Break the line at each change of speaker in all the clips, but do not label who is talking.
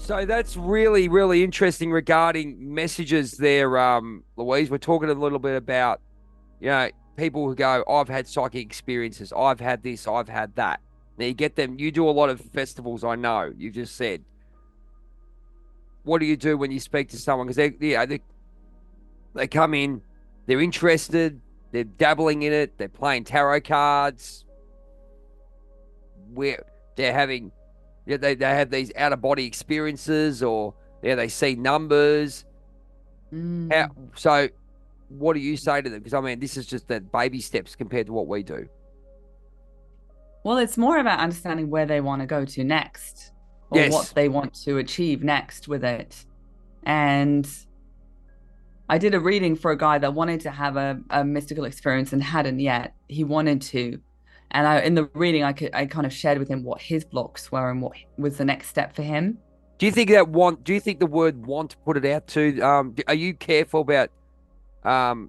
So that's really, really interesting regarding messages there, Louise. We're talking a little bit about, you know, people who go, I've had psychic experiences, I've had this, I've had that. Now you get them, you do a lot of festivals, I know, you just said. What do you do when you speak to someone? Because they come in, they're interested, they're dabbling in it, they're playing tarot cards, where they're having, yeah, they have these out of body experiences, or yeah, they see numbers. How,
Mm.
so what do you say to them? Because I mean, this is just the baby steps compared to what we do.
Well, it's more about understanding where they want to go to next or what
Yes.
they want to achieve next with it. And I did a reading for a guy that wanted to have a mystical experience and hadn't yet. He wanted to. And in the reading, I kind of shared with him what his blocks were and what was the next step for him.
Do you think that want? Do you think the word "want" put it out too? Are you careful about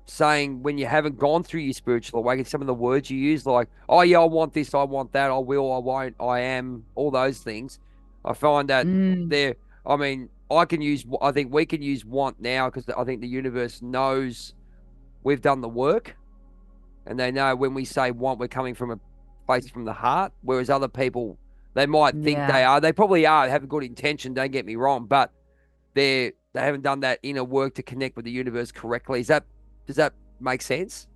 saying when you haven't gone through your spiritual awakening, some of the words you use, like, oh yeah, I want this, I want that, I will, I won't, I am, all those things. I find that
Mm,
they're, I mean, I can use, I think we can use want now because I think the universe knows we've done the work, and they know when we say want, we're coming from a place from the heart, whereas other people, they might think
yeah.
they probably are, have a good intention, don't get me wrong, but they haven't done that inner work to connect with the universe correctly. Does that make sense?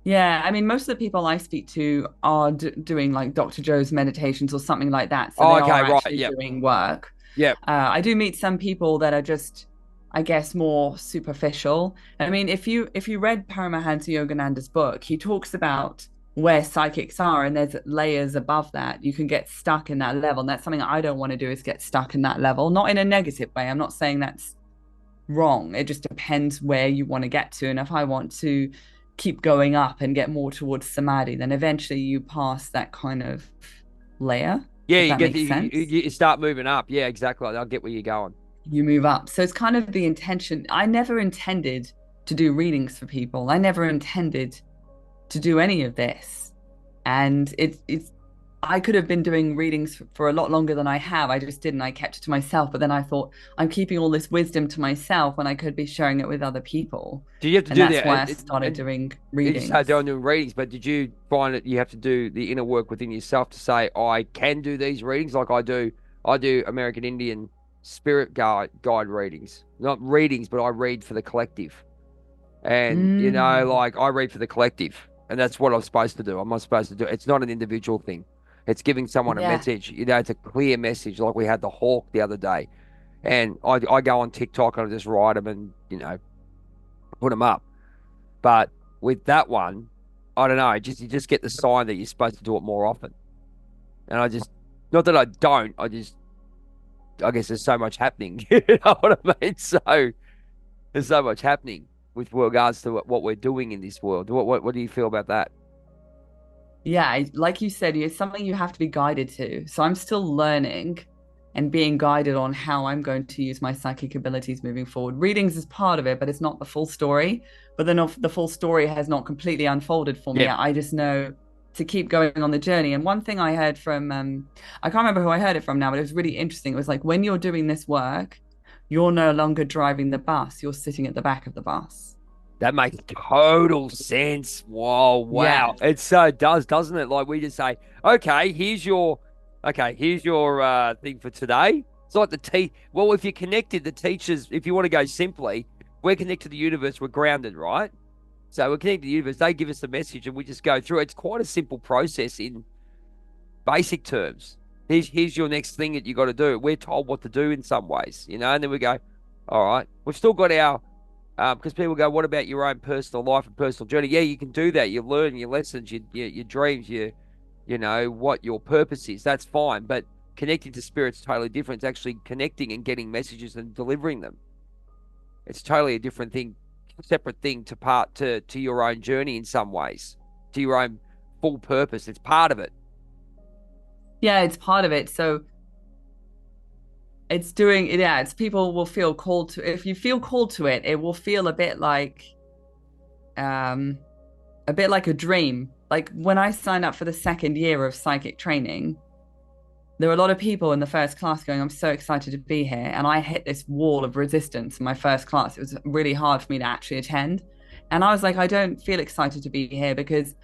Yeah, I mean, most of the people I speak to are doing like Dr. Joe's meditations or something like that. So
Oh,
they
okay,
are
right.
actually
Yep.
doing work.
Yep.
I do meet some people that are just, I guess, more superficial. I mean, if you read Paramahansa Yogananda's book, he talks about where psychics are, and there's layers above that. You can get stuck in that level, and that's something I don't want to do is get stuck in that level. Not in a negative way. I'm not saying that's wrong. It just depends where you want to get to. And if I want to keep going up and get more towards samadhi, then eventually you pass that kind of layer,
Yeah,
if
you
that
get
makes sense.
you start moving up. Yeah, exactly. I'll get where you're going.
You move up. So it's kind of the intention. I never intended to do readings for people. I never intended to do any of this. And it's I could have been doing readings for a lot longer than I have. I just didn't. I kept it to myself. But then I thought, I'm keeping all this wisdom to myself when I could be sharing it with other people.
Do you have to
And
do
that's
that?
why I started
And
doing
you start
readings.
doing readings, but did you find that you have to do the inner work within yourself to say, I can do these readings like I do? I do American Indian spirit guide readings, not readings, but I read for the collective. And
Mm,
like I read for the collective, and that's what I'm supposed to do. I'm not supposed to do. It's not an individual thing. It's giving someone a
yeah.
message. It's a clear message. Like we had the hawk the other day, and I go on TikTok and I just write them and put them up. But with that one, I don't know. Just you just get the sign that you're supposed to do it more often. And I just, not that I don't. I guess there's so much happening. You know what I mean? So there's so much happening with regards to what we're doing in this world. What do you feel about that?
Yeah. Like you said, it's something you have to be guided to. So I'm still learning and being guided on how I'm going to use my psychic abilities moving forward. Readings is part of it, but it's not the full story. But then the full story has not completely unfolded for me
Yeah.
yet. I just know to keep going on the journey. And one thing I heard from, I can't remember who I heard it from now, but it was really interesting. It was like when you're doing this work, you're no longer driving the bus, you're sitting at the back of the bus.
That makes total sense. Whoa,
Yeah.
wow. It so does, doesn't it? Like we just say, okay, here's your thing for today. It's like well, if you're connected, the teachers, if you want to go simply, we're connected to the universe, we're grounded, right? So we're connected to the universe, they give us the message and we just go through it. It's quite a simple process in basic terms. Here's your next thing that you got to do. We're told what to do in some ways, and then we go, all right, we've still got our because people go, what about your own personal life and personal journey? Yeah, you can do that. You learn your lessons, your dreams, what your purpose is. That's fine. But connecting to spirit's totally different. It's actually connecting and getting messages and delivering them. It's totally a different thing, separate thing to your own journey in some ways, to your own full purpose. It's part of it.
Yeah, it's part of it. So it's doing, yeah, it's people will feel called to, if you feel called to it, it will feel um a bit like a dream. Like when I signed up for the second year of psychic training, there were a lot of people in the first class going, I'm so excited to be here. And I hit this wall of resistance in my first class. It was really hard for me to actually attend. And I was like, I don't feel excited to be here because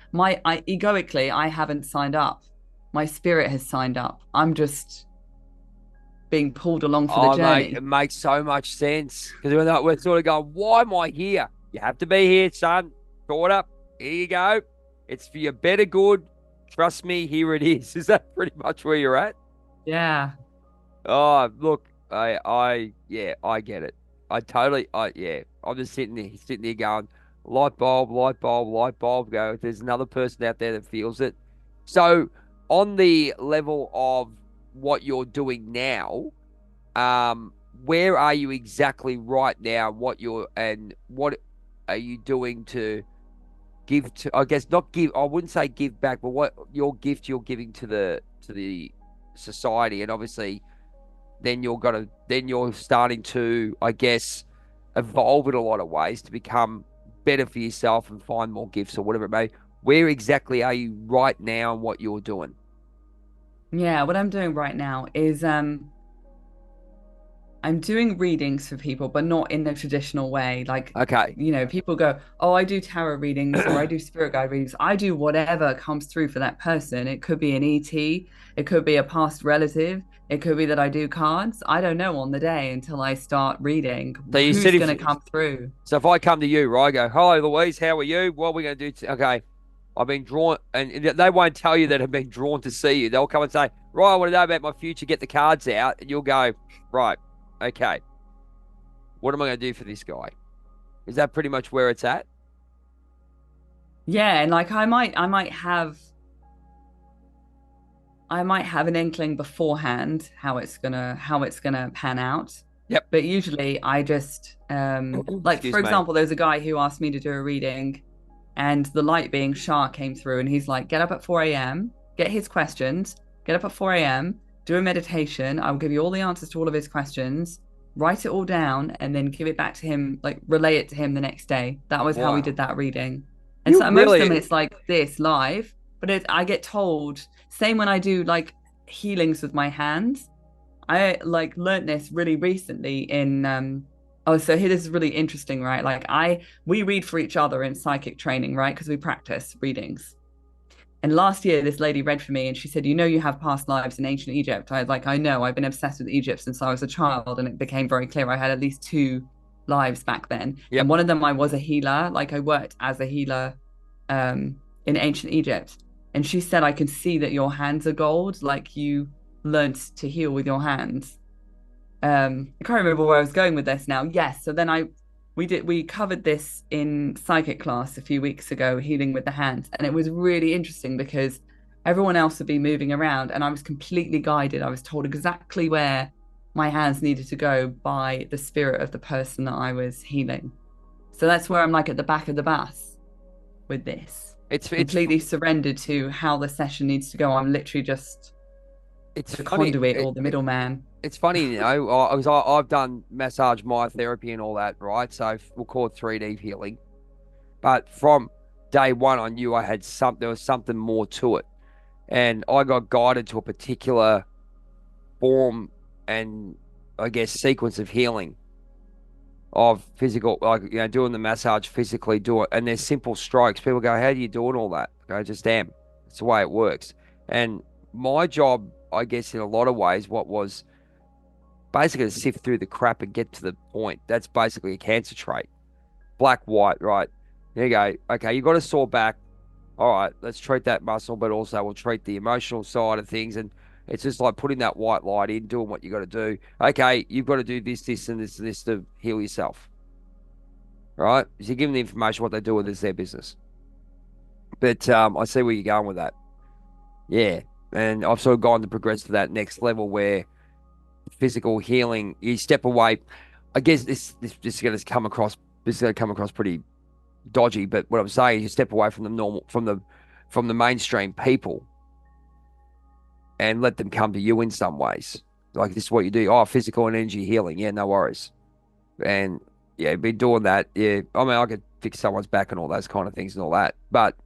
egoically, I haven't signed up. My spirit has signed up. I'm just being pulled along for the
Oh, mate,
journey.
it makes so much sense because we're sort of going, why am I here? You have to be here, son. Thought up. Here you go. It's for your better good. Trust me, here it is. Is that pretty much where you're at?
Yeah.
Oh, look, yeah, I get it. Yeah, I'm just sitting there going, light bulb, light bulb, light bulb. Go. There's another person out there that feels it. So, on the level of what you're doing now, where are you exactly right now? What are you doing to give to? I guess not give. I wouldn't say give back, but what your gift you're giving to the society, and obviously then you're starting to, I guess, evolve in a lot of ways to become better for yourself and find more gifts or whatever it may be. Where exactly are you right now and what you're doing?
Yeah. What I'm doing right now is I'm doing readings for people, but not in the traditional way. Like,
Okay.
people go, oh, I do tarot readings or I do spirit guide readings. I do whatever comes through for that person. It could be an ET, it could be a past relative, it could be that I do cards. I don't know on the day until I start reading
So you said
who's
if
going to come through.
so if I come to you, right, I go, hello Louise, how are you? What are we gonna do? Okay. I've been drawn, and they won't tell you that I've been drawn to see you. They'll come and say, right, I want to know about my future, get the cards out, and you'll go, right, okay, what am I going to do for this guy? Is that pretty much where it's at?
Yeah, and like I might have an inkling beforehand how it's gonna pan out.
Yep.
But usually I just like for
Excuse me.
example, there's a guy who asked me to do a reading and the light being Shah came through and he's like, get up at 4 a.m., get his questions, get up at 4 a.m., do a meditation. I will give you all the answers to all of his questions, write it all down, and then give it back to him, like relay it to him the next day. That was how we did
Wow.
that reading. And
You
so most of them
really,
it's like this live, but I get told, same when I do like healings with my hands. I like learned this really recently in oh, so here this is really interesting, right? Like we read for each other in psychic training, right? Because we practice readings. And last year this lady read for me and she said, you have past lives in ancient Egypt. I was like, I know, I've been obsessed with Egypt since I was a child, and it became very clear I had at least two lives back then. And
yep.
one of them I was a healer, like I worked as a healer in ancient Egypt. And she said, I can see that your hands are gold, like you learned to heal with your hands. I can't remember where I was going with this now. Yes, so then we covered this in psychic class a few weeks ago, healing with the hands, and it was really interesting because everyone else would be moving around, and I was completely guided. I was told exactly where my hands needed to go by the spirit of the person that I was healing. So that's where I'm like at the back of the bus with this,
It's
completely surrendered to how the session needs to go. I'm literally just
it's
the
funny.
conduit or the middleman.
It's funny, I've done massage, myotherapy, and all that, right? So we'll call it 3D healing. But from day one, I knew there was something more to it, and I got guided to a particular form and I guess sequence of healing of physical, like doing the massage physically, do it, and there's simple strokes. People go, "How do you do it all that?" I go, "Just am." It's the way it works. And my job, I guess, in a lot of ways, what was basically to sift through the crap and get to the point. That's basically a cancer trait. Black, white, right? There you go. Okay, you got a sore back. All right, let's treat that muscle, but also we'll treat the emotional side of things. And it's just like putting that white light in, doing what you got to do. Okay, you've got to do this, this, and this to heal yourself. Right? So you give them the information, what they do with it's their business. But I see where you're going with that. Yeah. And I've sort of gone to progress to that next level where physical healing, you step away. I guess this is going to come across. This is going to come across pretty dodgy, but what I'm saying is you step away from the normal, from the mainstream people, and let them come to you in some ways. Like this is what you do. Oh, physical and energy healing. Yeah, no worries. And yeah, been doing that. Yeah, I mean, I could fix someone's back and all those kind of things and all that. But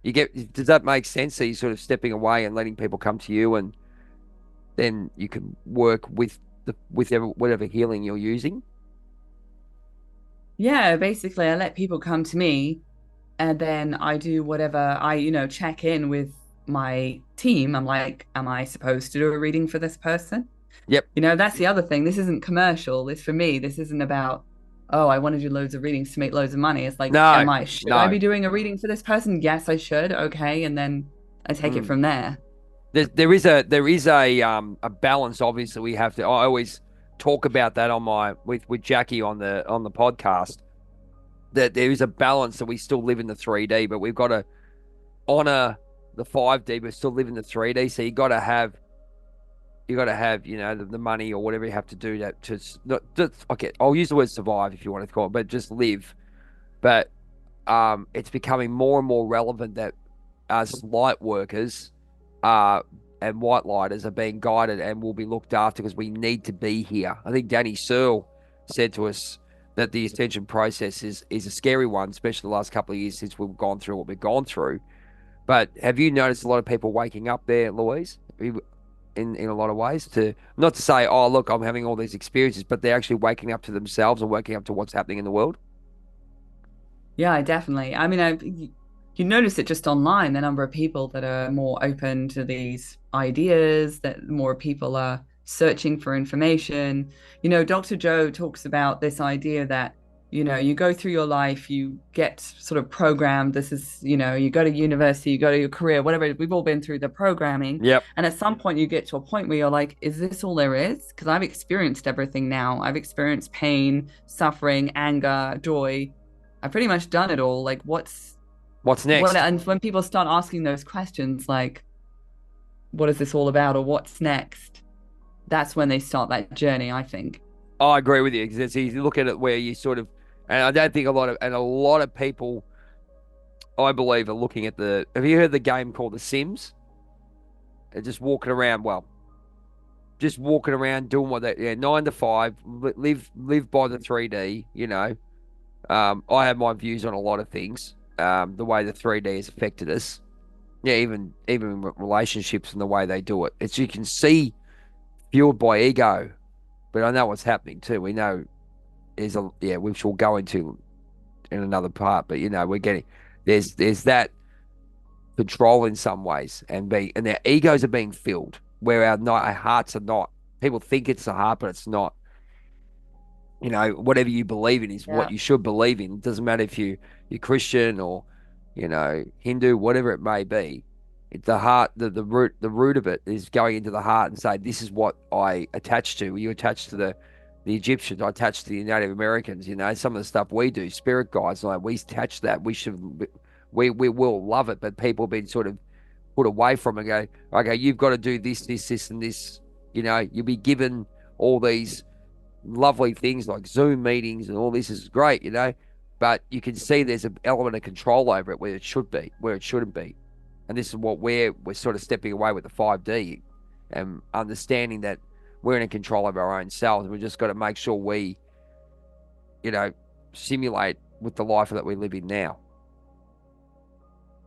does that make sense? So you sort of stepping away and letting people come to you and then you can work with whatever healing you're using.
Yeah, basically, I let people come to me and then I do whatever check in with my team. I'm like, am I supposed to do a reading for this person?
Yep.
That's the other thing. This isn't commercial. This for me, this isn't about, oh, I want to do loads of readings to make loads of money. It's like,
No,
should I
no.
be doing a reading for this person? Yes, I should. Okay. And then I take it
Mm.
from there.
There is a balance. Obviously, we have to. I always talk about that on my with Jackie on the podcast. That there is a balance that we still live in the 3D, but we've got to honor the 5D, but still live in the 3D. So you got to have the money or whatever you have to do to not just okay. I'll use the word survive if you want to call it, but just live. But it's becoming more and more relevant that us light workers and white lighters are being guided and will be looked after because we need to be here. I think Danny Searle said to us that the ascension process is a scary one, especially the last couple of years since we've gone through what we've gone through. But have you noticed a lot of people waking up there, Louise? In a lot of ways, to not to say, oh, look, I'm having all these experiences, but they're actually waking up to themselves and waking up to what's happening in the world.
Yeah, definitely. I mean, you notice it just online, the number of people that are more open to these ideas, that more people are searching for information. Dr. Joe talks about this idea that, you go through your life, you get sort of programmed. This is, you go to university, you go to your career, whatever. We've all been through the programming.
Yep.
And at some point, you get to a point where you're like, is this all there is? Because I've experienced everything now. I've experienced pain, suffering, anger, joy. I've pretty much done it all. Like,
What's
what?
next?
And when people start asking those questions, like, what is this all about, or what's next? That's when they start that journey, I think.
I agree with you because it's easy to look at it where you sort of, and I don't think a lot of people, I believe, are looking at the. Have you heard the game called The Sims? They're just walking around. Well, just walking around doing what they, 9 to 5, live by the 3D. I have my views on a lot of things. The way the 3D has affected us. Yeah, even relationships and the way they do it. It's you can see fueled by ego, but I know what's happening too. We know is a yeah, which we'll go into in another part. But we're getting there's that control in some ways, and their egos are being filled where our hearts are not. People think it's the heart, but it's not. Whatever you believe in is what
Yeah.
you should believe in. It doesn't matter if you're Christian or, Hindu, whatever it may be. It's the heart, the root of it is going into the heart and say, this is what I attach to. You attach to the Egyptians, I attach to the Native Americans, some of the stuff we do, spirit guides, like we attach that. We will love it, but people have been sort of put away from it and go, okay, you've got to do this, and this. You'll be given all these lovely things like Zoom meetings and all this is great, but you can see there's an element of control over it where it should be, where it shouldn't be. And this is what we're sort of stepping away with the 5D and understanding that we're in control of our own selves. We just got to make sure we, simulate with the life that we live in now.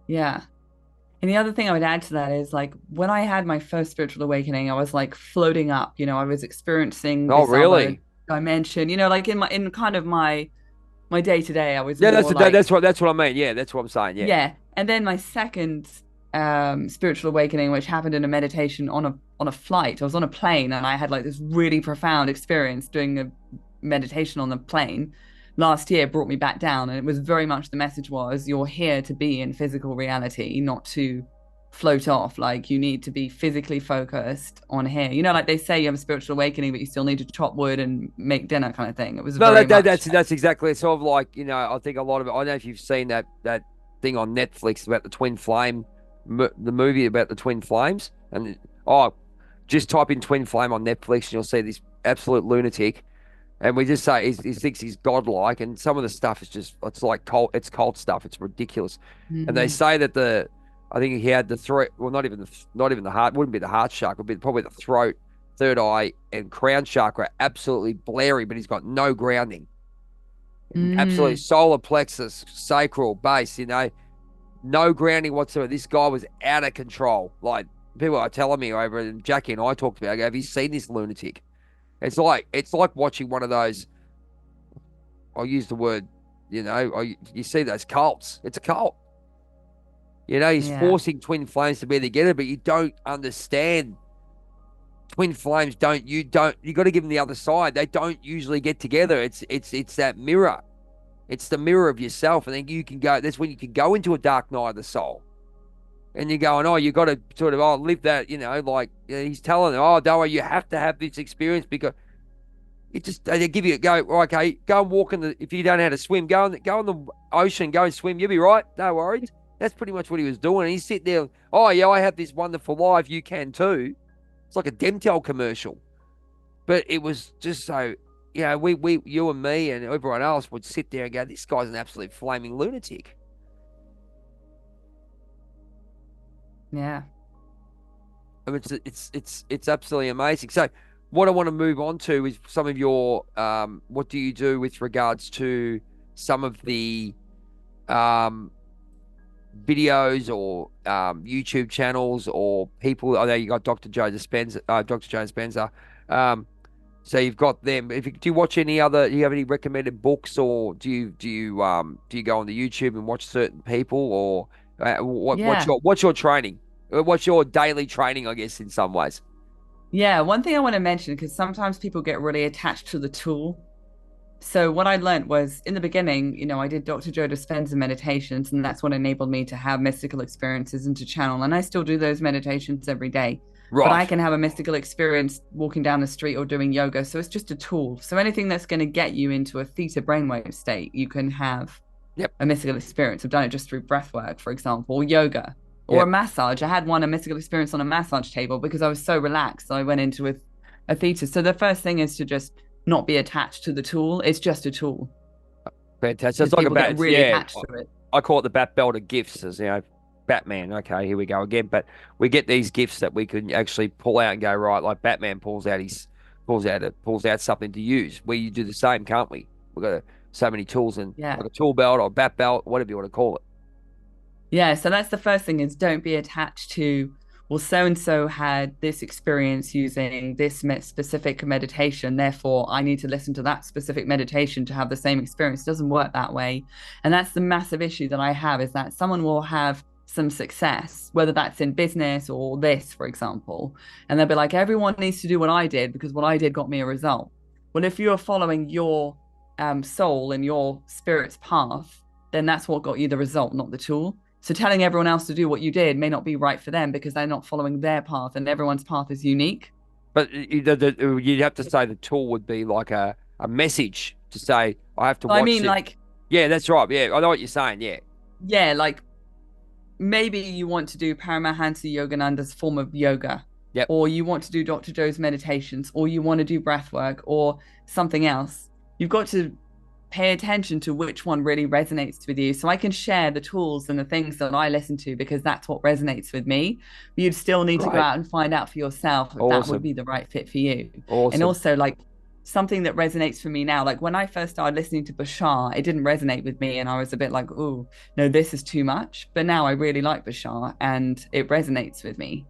Yeah. And the other thing I would add to that is like when I had my first spiritual awakening, I was like floating up, I was experiencing
Oh,
this other
really?
dimension, like in kind of my day to day, I was
Yeah,
more like,
that's what I mean. Yeah, that's what I'm saying. Yeah.
yeah. And then my second spiritual awakening, which happened in a meditation on a flight. I was on a plane and I had like this really profound experience doing a meditation on the plane last year, brought me back down. And it was very much the message was you're here to be in physical reality, not to float off. Like you need to be physically focused on here. Like they say you have a spiritual awakening, but you still need to chop wood and make dinner kind of thing. It was
No,
very much
that's exactly. It's sort of like I think a lot of it. I don't know if you've seen that thing on Netflix about the twin flame, the movie about the twin flames, and just type in twin flame on Netflix and you'll see this absolute lunatic. And we just say he thinks he's godlike, and some of the stuff is it's like cult stuff. It's ridiculous. And they
mm,
say that I think he had the throat. Well, not even the heart. Wouldn't be the heart chakra. Would be probably the throat, third eye, and crown chakra. Absolutely blurry, but he's got no grounding. Absolutely
mm,
solar plexus, sacral, base. No grounding whatsoever. This guy was out of control. Like people are telling me over, and Jackie and I talked about, I go, have you seen this lunatic? It's like watching one of those, I'll use the word, you see those cults. It's a cult. He's
Yeah.
forcing twin flames to be together, but you don't understand. Twin flames you got to give them the other side. They don't usually get together. It's that mirror. It's the mirror of yourself. And then that's when you can go into a dark night of the soul. And you're going, oh, you got to sort of, live that, he's telling them, oh, don't worry, you have to have this experience because they give you a go. Okay, go and walk if you don't know how to swim, go in the ocean, go and swim. You'll be right. No worries. That's pretty much what he was doing. And he's sitting there, oh, yeah, I have this wonderful life. You can too. It's like a Demtel commercial. But it was just so, you and me and everyone else would sit there and go, this guy's an absolute flaming lunatic.
Yeah.
I mean, it's absolutely amazing. So, what I want to move on to is some of your what do you do with regards to some of the videos or YouTube channels or people? I know you got Dr. Joe Dispenza, Dr. Joe Dispenza. So you've got them. Do you watch any other? Do you have any recommended books, or do you go on the YouTube and watch certain people, or
Yeah.
what's your training? What's your daily training? I guess in some ways.
Yeah. One thing I want to mention, because sometimes people get really attached to the tool. So what I learned was in the beginning, I did Dr. Joe Dispenza meditations, and that's what enabled me to have mystical experiences and to channel. And I still do those meditations every day. But I
Right.
can have a mystical experience walking down the street or doing yoga. So it's just a tool. So anything that's going to get you into a theta brainwave state, you can have
Yep.
a mystical experience. I've done it just through breath work, for example, or yoga or a
Yep.
massage. I had a mystical experience on a massage table because I was so relaxed. I went into a theta. So the first thing is to just not be attached to the tool. It's just a tool
Fantastic.
because
It's like
people get really
yeah.
attached to it.
I call it the Bat Belt of gifts, as Batman. Okay, here we go again. But we get these gifts that we can actually pull out and go right, like Batman pulls out something to use. We do the same, can't we? We've got so many tools and
Yeah.
like a tool belt or a bat belt, whatever you want to call it.
Yeah, so that's the first thing is don't be attached to, well, so and so had this experience using this specific meditation. Therefore, I need to listen to that specific meditation to have the same experience. It doesn't work that way. And that's the massive issue that I have is that someone will have some success, whether that's in business or this, for example. And they'll be like, everyone needs to do what I did because what I did got me a result. Well, if you're following your soul and your spirit's path, then that's what got you the result, not the tool. So telling everyone else to do what you did may not be right for them because they're not following their path, and everyone's path is unique.
But you'd have to say the tool would be like a message to say, I have to
I
watch
mean,
it.
like,
Yeah, that's right. Yeah, I know what you're saying. Yeah.
yeah, like maybe you want to do Paramahansa Yogananda's form of yoga,
Yep.
or you want to do Dr. Joe's meditations, or you want to do breath work or something else. You've got to pay attention to which one really resonates with you. So I can share the tools and the things that I listen to because that's what resonates with me. But you'd still need to go
Great.
out and find out for yourself if that would
Awesome.
be the right fit for you. And
Awesome.
also, like, something that resonates for me now, like when I first started listening to Bashar, it didn't resonate with me. And I was a bit like, oh, no, this is too much. But now I really like Bashar and it resonates with me.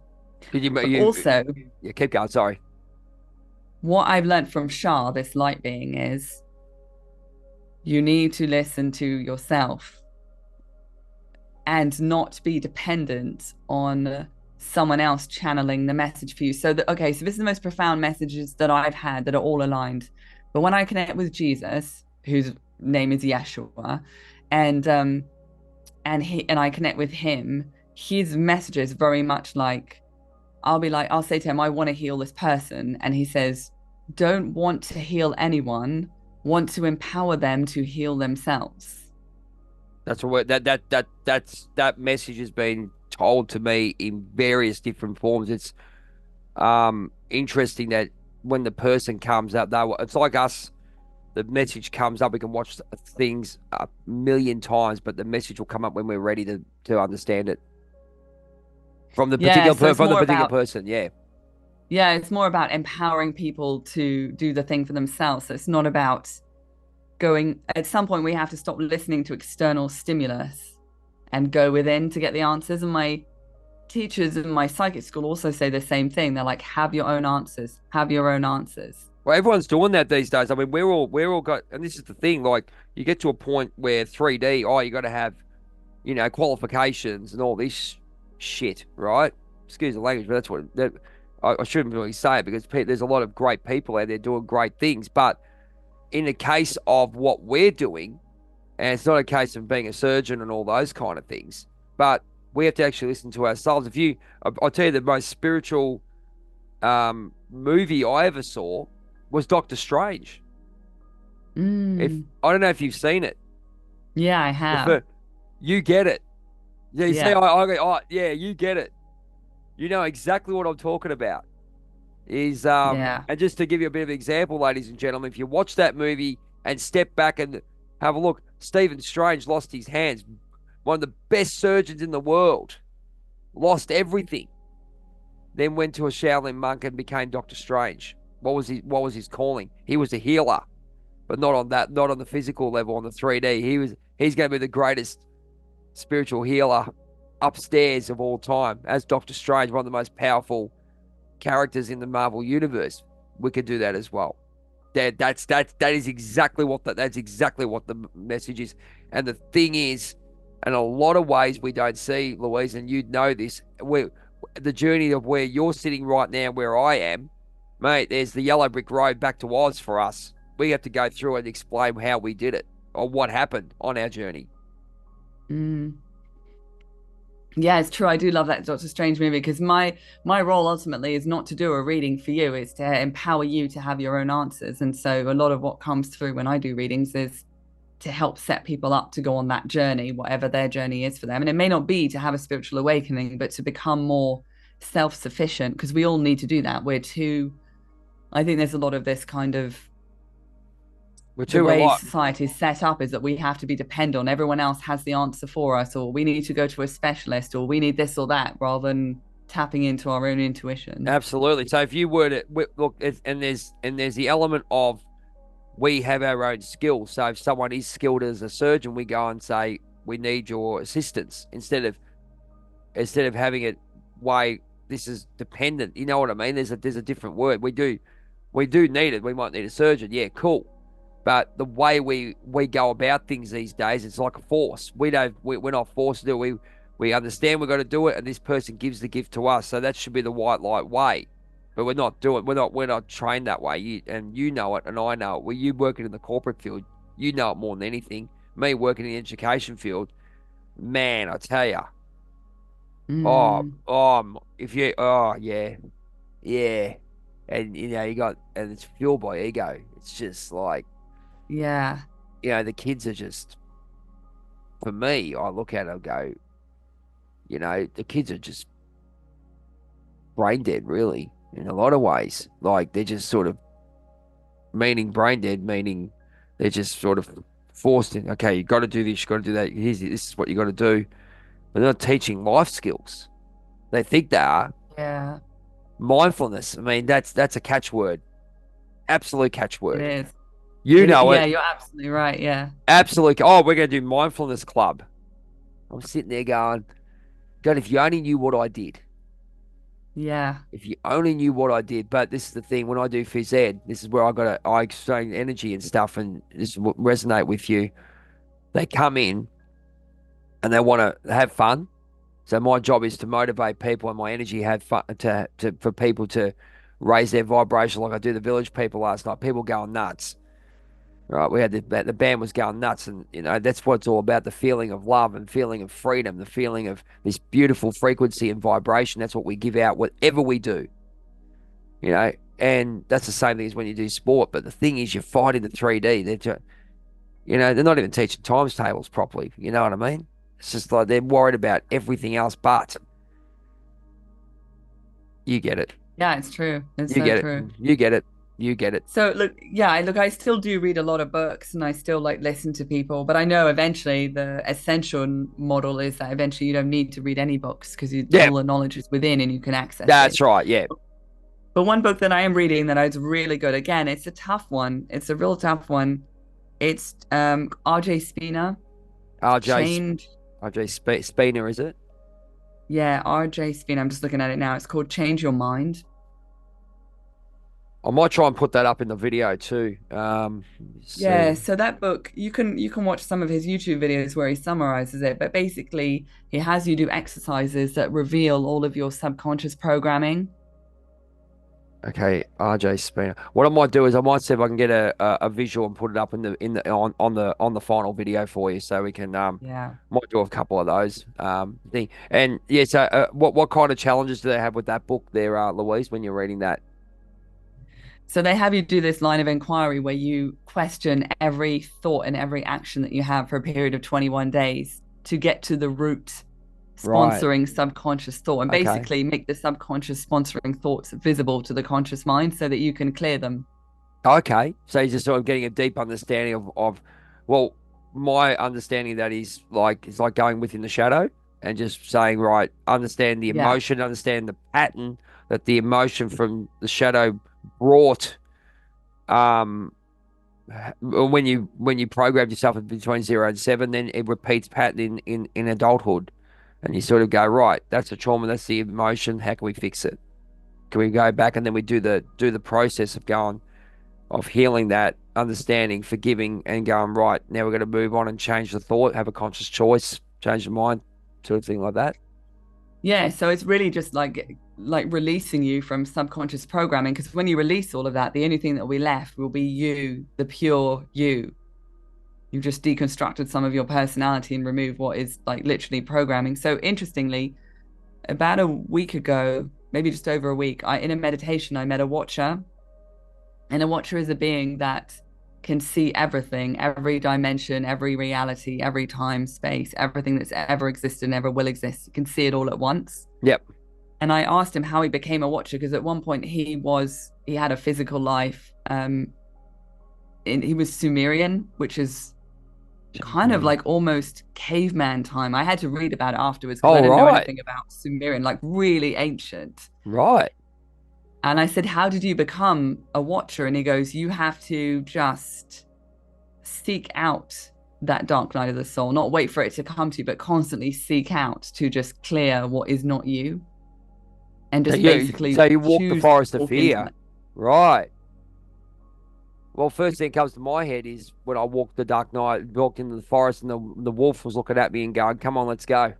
Did
But also,
yeah, keep going. Sorry.
what I've learned from Shah, this light being, is you need to listen to yourself and not be dependent on someone else channeling the message for you. So okay, so this is the most profound messages that I've had that are all aligned. But when I connect with Jesus, whose name is Yeshua, and I connect with him, his message is very much like I'll say to him, I want to heal this person. And he says, don't want to heal anyone, want to empower them to heal themselves.
That's what that message has been told to me in various different forms. It's interesting that when the person comes up, it's like us. The message comes up. We can watch things a million times, but the message will come up when we're ready to understand it from the
Yeah,
particular
so it's more
particular
about
person. Yeah.
it's more about empowering people to do the thing for themselves. So it's not about going at some point we have to stop listening to external stimulus and go within to get the answers. And teachers in my psychic school also say the same thing. They're like, have your own answers, have your own answers.
Well, everyone's doing that these days. I mean, we're all got, and this is the thing. Like, you get to a point where 3D, oh, you got to have, qualifications and all this shit, right? Excuse the language, but that's what I shouldn't really say it because there's a lot of great people out there doing great things. But in the case of what we're doing, and it's not a case of being a surgeon and all those kind of things, but we have to actually listen to ourselves. I'll tell you the most spiritual movie I ever saw was Doctor Strange. If
Mm,
I don't know if you've seen it,
yeah, I
the
have.
first, you get it. Yeah, you see,
Yeah,
yeah, you get it. You know exactly what I'm talking about.
yeah.
And just to give you a bit of an example, ladies and gentlemen, if you watch that movie and step back and have a look, Stephen Strange lost his hands. One of the best surgeons in the world, lost everything. Then went to a Shaolin monk and became Doctor Strange. What was his calling? He was a healer, but not on the physical level, on the 3D. He's going to be the greatest spiritual healer upstairs of all time as Doctor Strange, one of the most powerful characters in the Marvel universe. We could do that as well. That is exactly that's exactly what the message is. And the thing is, in a lot of ways we don't see, Louise, and you'd know this, the journey of where you're sitting right now, where I am, mate, there's the yellow brick road back to Oz for us. We have to go through and explain how we did it or what happened on our journey.
Mm. Yeah, it's true. I do love that Doctor Strange movie because my role ultimately is not to do a reading for you. It's to empower you to have your own answers. And so a lot of what comes through when I do readings is to help set people up to go on that journey, whatever their journey is for them. And it may not be to have a spiritual awakening, but to become more self-sufficient because we all need to do that. I think there's a lot of this kind of
We're
the
too
way
alive.
society is set up is that we have to be dependent on everyone else has the answer for us, or we need to go to a specialist, or we need this or that, rather than tapping into our own intuition.
Absolutely. So if you were to look, and there's the element of we have our own skills. So if someone is skilled as a surgeon, we go and say we need your assistance instead of having it way this is dependent. You know what I mean? There's a different word. We do need it. We might need a surgeon. Yeah, cool. But the way we go about things these days, it's like a force. We're not forced to do it. We understand we've got to do it, and this person gives the gift to us. So that should be the white light way. But we're not trained that way. You know it, and I know it. Well, you working in the corporate field, you know it more than anything. Me working in the education field, man, I tell you,
Mm,
if you, oh yeah, yeah, and and it's fueled by ego. It's just like,
yeah,
the kids are just, for me, I look at it and go, the kids are just brain dead, really, in a lot of ways. Like, they're just sort of, meaning brain dead, meaning they're just sort of forced in, okay, you got to do this, you got to do that. This is what you got to do. But they're not teaching life skills. They think they are.
yeah.
Mindfulness, I mean, that's a catchword, absolute
It
catchword.
is.
You know
Yeah,
it,
you're absolutely right. Yeah,
absolutely. Oh, we're going to do mindfulness club. I'm sitting there going, God, if you only knew what I did.
yeah.
If you only knew what I did. But this is the thing, when I do phys ed, this is where I exchange energy and stuff, and this will resonate with you. They come in and they want to have fun. So my job is to motivate people, and my energy have fun for people to raise their vibration, like I do the village people last night. People going nuts. Right, we had the band was going nuts, and that's what it's all about: the feeling of love and feeling of freedom, the feeling of this beautiful frequency and vibration. That's what we give out, whatever we do. And that's the same thing as when you do sport. But the thing is, you're fighting the 3D. They're not even teaching times tables properly. You know what I mean? It's just like they're worried about everything else, but you get it.
Yeah, it's true. It's
You
so
get it.
true.
You get it. You get it.
So look, yeah, I still do read a lot of books and I still like listen to people, but I know eventually the essential model is that eventually you don't need to read any books because
Yeah,
all the knowledge is within and you can access it.
that's right. Yeah.
But one book that I am reading that is really good, again, it's a tough one. It's a real tough one. It's RJ Spina,
RJ
Change.
RJ Spooner, is it?
Yeah, RJ Spin. I'm just looking at it now. It's called Change Your Mind.
I might try and put that up in the video too. Let's
Yeah,
see.
so that book, you can watch some of his YouTube videos where he summarizes it, but basically he has you do exercises that reveal all of your subconscious programming.
Okay, RJ Spina. What I might do is I might see if I can get a visual and put it up in the on the final video for you, so we can
Yeah.
might do a couple of those thing. And yeah, so what kind of challenges do they have with that book there, Louise, when you're reading that?
So they have you do this line of inquiry where you question every thought and every action that you have for a period of 21 days to get to the root
Right.
sponsoring subconscious thought and
Okay.
basically make the subconscious sponsoring thoughts visible to the conscious mind so that you can clear them.
Okay. So he's just sort of getting a deep understanding of well, my understanding of that is like it's like going within the shadow and just saying, right, understand the
Yeah.
emotion, understand the pattern that the emotion from the shadow brought um when you programmed yourself between 0 and 7, then it repeats pattern in adulthood. And you sort of go, right, that's the trauma, that's the emotion, how can we fix it? Can we go back and then we do the process of going of healing that, understanding, forgiving, and going, right, now we're going to move on and change the thought, have a conscious choice, change the mind, sort of thing like that.
Yeah, so it's really just like releasing you from subconscious programming because when you release all of that, the only thing that will be left will be you, the pure you. You've just deconstructed some of your personality and removed what is like literally programming. So interestingly, about a week ago, maybe just over a week, I in a meditation I met a watcher, and a watcher is a being that can see everything, every dimension, every reality, every time, space, everything that's ever existed and ever will exist. You can see it all at once.
Yep.
And I asked him how he became a watcher because at one point he had a physical life. He was Sumerian, which is kind of like almost caveman time. I had to read about it afterwards because I
Oh,
didn't know
right.
anything about Sumerian, like really ancient.
Right.
And I said, "How did you become a watcher?" And he goes, "You have to just seek out that dark night of the soul, not wait for it to come to you, but constantly seek out to just clear what is not you and
So
just
you
basically
so you walk the
choose to
forest of
walk into
fear.
it."
Right. Well, first thing that comes to my head is when I walked the dark night, walked into the forest, and the wolf was looking at me and going, "Come on, let's go."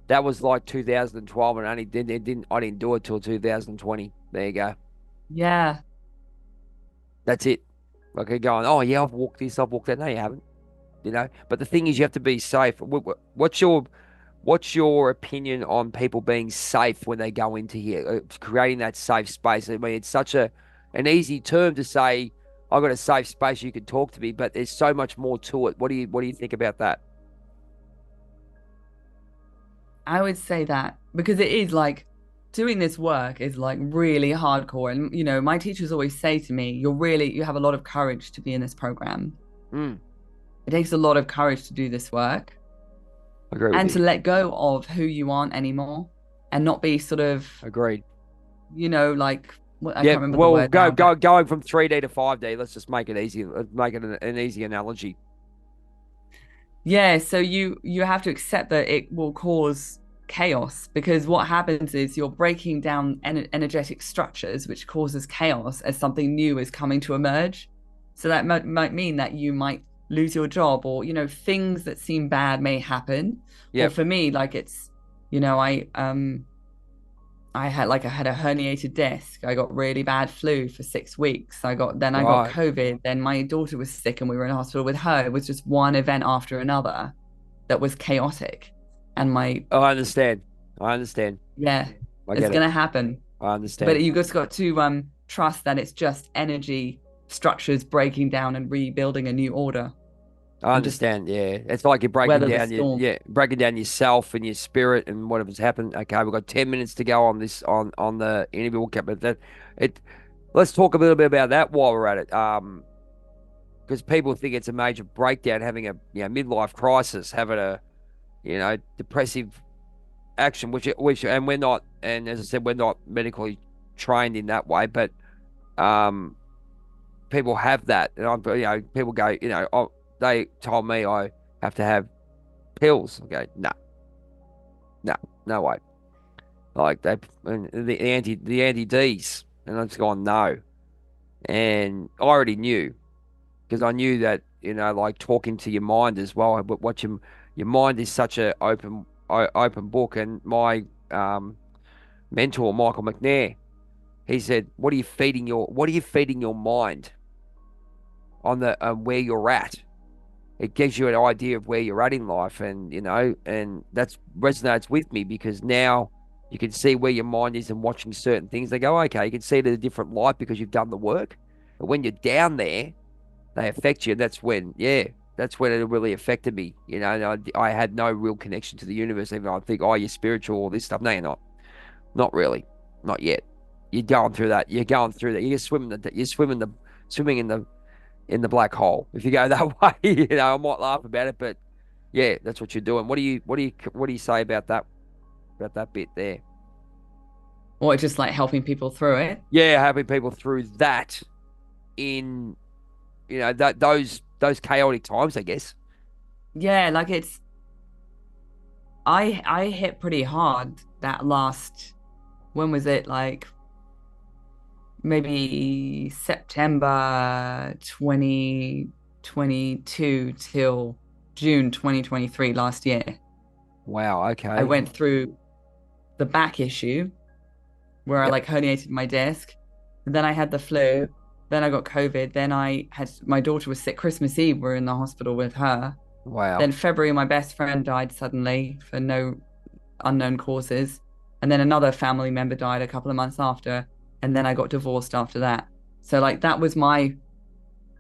That was like 2012, and I didn't do it till 2020. There you go.
Yeah.
That's it. Like going, oh yeah, I've walked this, I've walked that. No, you haven't. But the thing is, you have to be safe. What's your opinion on people being safe when they go into here, creating that safe space? I mean, it's such an easy term to say. I've got a safe space, you can talk to me, but there's so much more to it. What do you think about that?
I would say that because it is like doing this work is like really hardcore. And, my teachers always say to me, you have a lot of courage to be in this program.
Mm,
It takes a lot of courage to do this work
I agree with
and to
you.
let go of who you aren't anymore and not be sort of,
Agreed.
like, I
Yeah.
can't remember the
Well,
word now, but
going from 3D to 5D. Let's just make it easy. Let's make it an easy analogy.
yeah. So you have to accept that it will cause chaos because what happens is you're breaking down energetic structures, which causes chaos as something new is coming to emerge. So that might mean that you might lose your job, or things that seem bad may happen. Or
Yep.
for me, like it's, I had a herniated disc. I got really bad flu for 6 weeks. I got
Right.
COVID. Then my daughter was sick and we were in hospital with her. It was just one event after another that was chaotic. And
I understand. I understand.
yeah,
I
it's
get it.
gonna happen.
I
But
understand.
you just got to trust that it's just energy structures breaking down and rebuilding a new order
I
and just
understand. Yeah, it's like you're breaking
weather the
down
storm.
breaking down yourself and your spirit and whatever's happened. Okay, we've got 10 minutes to go on this on the interview. We'll but that it. Let's talk a little bit about that while we're at it. Because people think it's a major breakdown, having a midlife crisis, having a depressive action, and we're not. And as I said, we're not medically trained in that way, but um, people have that, and people go, oh, they told me I have to have pills. Okay, no, no. no way. Like they, and the anti D's, and I've just gone no. And I already knew because I knew that like talking to your mind as well. But your mind is such a open book. And my mentor, Michael McNair, he said, what are you feeding your mind on the where you're at? It gives you an idea of where you're at in life, and and that's resonates with me because now you can see where your mind is and watching certain things. They go, okay, you can see it in a different light because you've done the work. But when you're down there, they affect you. And that's when it really affected me. And I had no real connection to the universe. Even though I think, oh, you're spiritual, all this stuff. No, you're not. Not really. Not yet. You're going through that. You're going through that. You're swimming in the black hole. If you go that way, I might laugh about it, but yeah, that's what you're doing. What do you say about that bit there?
Or just like helping people through it.
Yeah, helping people through that in those chaotic times, I guess.
Yeah, like I hit pretty hard that last, when was it? Like maybe September 2022 till June 2023 last year.
Wow.
I
Okay.
went through the back issue where I
Yep.
like herniated my disc. And then I had the flu. Then I got COVID. Then I had my daughter was sick. Christmas Eve, we're in the hospital with her.
Wow.
Then February, my best friend died suddenly for no unknown causes. And then another family member died a couple of months after. And then I got divorced after that. So like that was my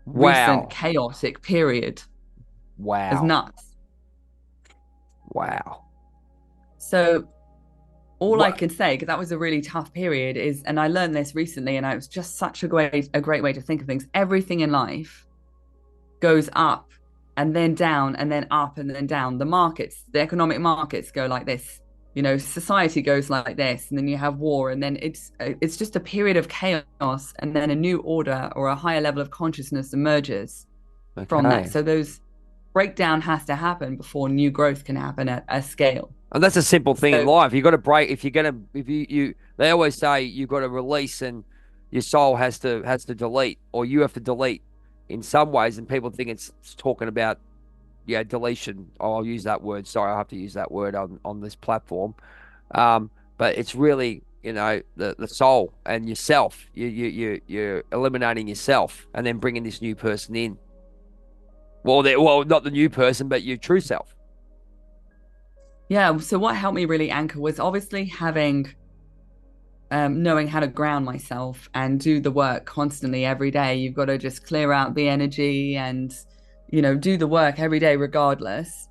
recent
Wow.
chaotic period. It was
Wow.
nuts.
Wow.
So all I
What?
can say, because that was a really tough period, is, and I learned this recently, and it was just such a great way to think of things. Everything in life goes up and then down and then up and then down. The markets, the economic markets go like this. Society goes like this, and then you have war, and then it's just a period of chaos, and then a new order or a higher level of consciousness emerges from that.
Okay.
So those breakdown has to happen before new growth can happen at a scale.
And that's a simple thing in
So
life. You got to break if you're gonna if you they always say you got to release and your soul has to delete or you have to delete in some ways. And people think it's talking about deletion. Oh, I'll use that word. Sorry, I have to use that word on this platform. But it's really the soul and yourself. You're eliminating yourself and then bringing this new person in. Well, not the new person, but your true self.
yeah, so what helped me really anchor was obviously having knowing how to ground myself and do the work constantly every day. You've got to just clear out the energy and do the work every day regardless,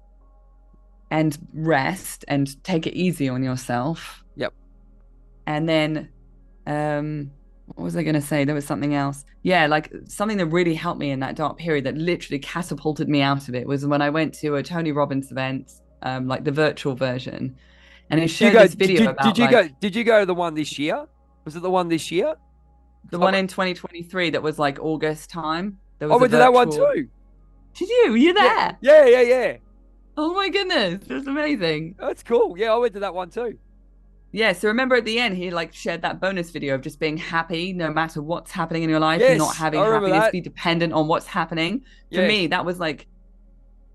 and rest and take it easy on yourself.
Yep.
And then what was I going to say? There was something else. Yeah, like something that really helped me in that dark period that literally catapulted me out of it was when I went to a Tony Robbins event, like the virtual version, and he
Did you
showed
go?
this
Did,
video
did, did
about
you go?
like
Did you go to the one this year? Was it the one this year?
the
'Cause
one in 2023 that was like August time. There
I
was a
went to that one
virtual.
too.
Did you? Were you
Yeah,
there?
yeah, yeah, yeah.
Oh my goodness, that's amazing.
That's cool. Yeah, I went to that one too.
Yeah, so remember at the end he like shared that bonus video of just being happy no matter what's happening in your life, not
Yes, I
having
remember
happiness
that.
be dependent on what's happening. For me,
Yes.
that was like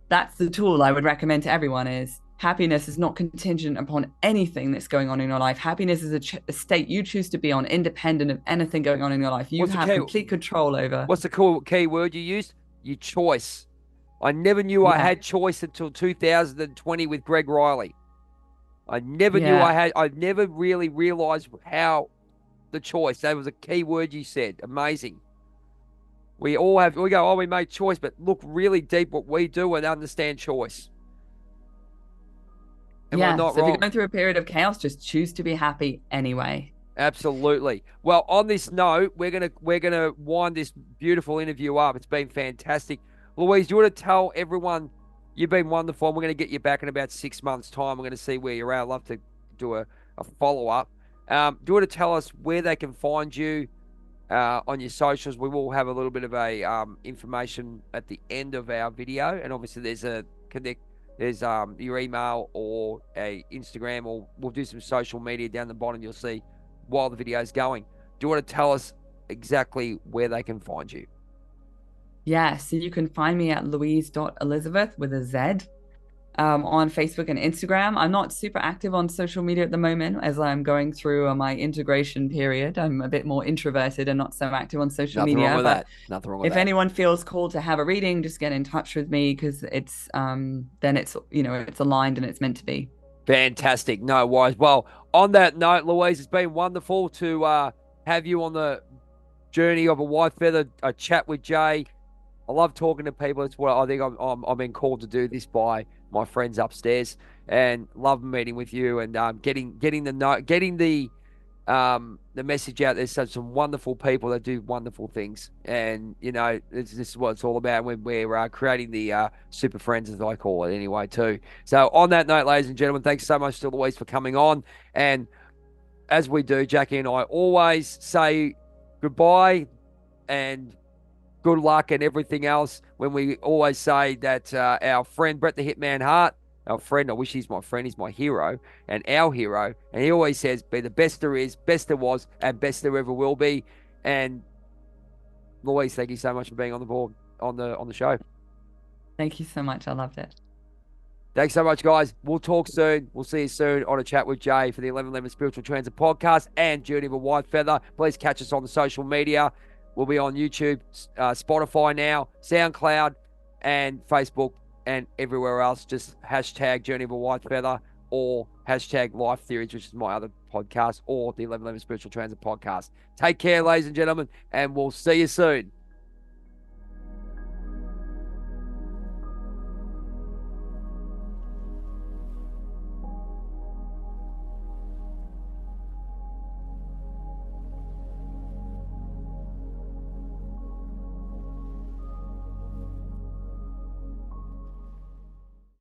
that's the tool I would recommend to everyone is happiness is not contingent upon anything that's going on in your life. Happiness is a state you choose to be on, independent of anything going on in your life. You
What's the
have
key?
complete control over.
What's the cool key word you used? Your choice. I never knew I
Yeah.
had choice until 2020 with Greg Riley. I never knew
Yeah.
I had. I never really realized how the choice. That was a key word you said. Amazing. We all have. We go. Oh, we made choice, but look really deep what we do and understand choice. Am I
Yeah.
not
So if you're
wrong?
going through a period of chaos, just choose to be happy anyway.
Absolutely. Well, on this note, we're gonna wind this beautiful interview up. It's been fantastic. Louise, do you want to tell everyone you've been wonderful and we're gonna get you back in about 6 months' time. We're gonna see where you're at. I'd love to do a follow-up. Do you want to tell us where they can find you on your socials? We will have a little bit of a information at the end of our video, and obviously there's a there's your email or a Instagram, or we'll do some social media down the bottom. You'll see while the video is going. Do you want to tell us exactly where they can find you?
Yeah, so you can find me at Louise.Elizabeth with a Z on Facebook and Instagram. I'm not super active on social media at the moment as I'm going through my integration period. I'm a bit more introverted and not so active on social
Nothing wrong
media.
with
But
that. Nothing wrong with
if
that.
anyone feels called to have a reading, just get in touch with me because it's then it's it's aligned and it's meant to be.
Fantastic. No worries. Well, on that note, Louise, it's been wonderful to have you on the journey of a Whitefeather, a chat with Jay. I love talking to people. It's what I think I'm been called to do this by my friends upstairs, and love meeting with you and getting the note, getting the message out. There's some wonderful people that do wonderful things, and this is what it's all about when we're creating the super friends, as I call it, anyway. Too. So on that note, ladies and gentlemen, thanks so much to Louise for coming on, and as we do, Jackie and I always say goodbye and good luck and everything else when we always say that our friend Brett the Hitman Hart, our friend, I wish he's my friend, he's my hero and our hero, and he always says, be the best there is, best there was, and best there ever will be. And Louise, thank you so much for being on the board on the show.
Thank you so much. I loved it.
Thanks so much, guys. We'll talk soon. We'll see you soon on a chat with Jay for the 1111 Spiritual Transit podcast and Journey of a Whitefeather. Please catch us on the social media. We'll be on YouTube, Spotify now, SoundCloud, and Facebook, and everywhere else. Just hashtag Journey of a Whitefeather or hashtag Life Theories, which is my other podcast, or the 1111 Spiritual Transit podcast. Take care, ladies and gentlemen, and we'll see you soon.